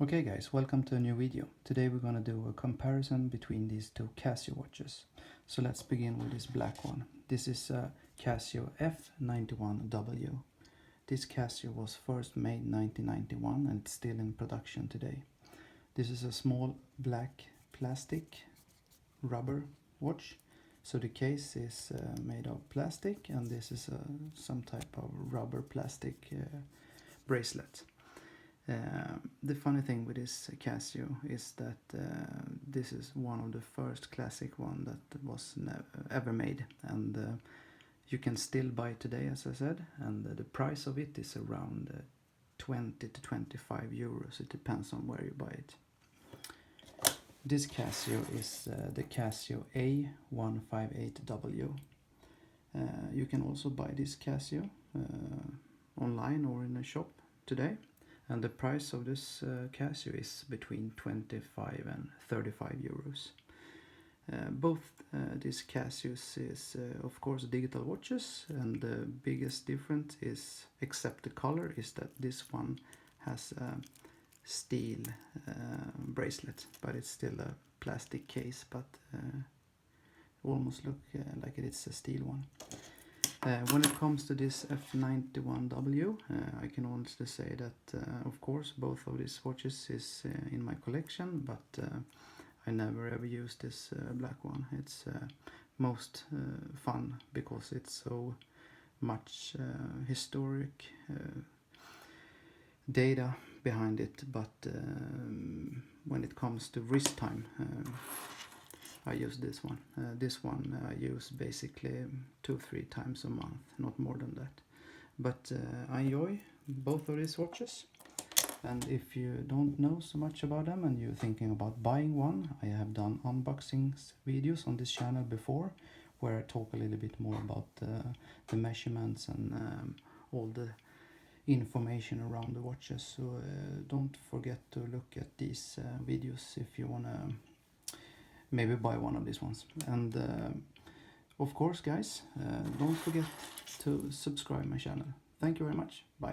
Okay guys, welcome to a new video. Today we're gonna do a comparison between these two Casio watches. So let's begin with this black one. This is a Casio F-91W. This Casio was first made 1991 and it's still in production today. This is a small black plastic rubber watch. So the case is made of plastic and this is some type of rubber plastic bracelet. The funny thing with this Casio is that this is one of the first classic one that was ever made, and you can still buy it today, as I said, and the price of it is around 20 to 25 euros. It depends on where you buy it. This Casio is the Casio A158W. You can also buy this Casio online or in a shop today. And the price of this Casio is between 25 and 35 euros. Both these Casios is of course digital watches, and the biggest difference is, except the color, is that this one has a steel bracelet, but it's still a plastic case, but almost look like it's a steel one. When it comes to this F-91W, I can honestly say that of course both of these watches is in my collection, but I never ever used this black one. It's most fun because it's so much historic data behind it, but when it comes to wrist time, I use this one. This one I use basically 2-3 times a month, not more than that. But I enjoy both of these watches. And if you don't know so much about them and you're thinking about buying one, I have done unboxing videos on this channel before, where I talk a little bit more about the measurements and all the information around the watches. So don't forget to look at these videos if you want to maybe buy one of these ones. And of course guys, don't forget to subscribe my channel. Thank you very much. Bye.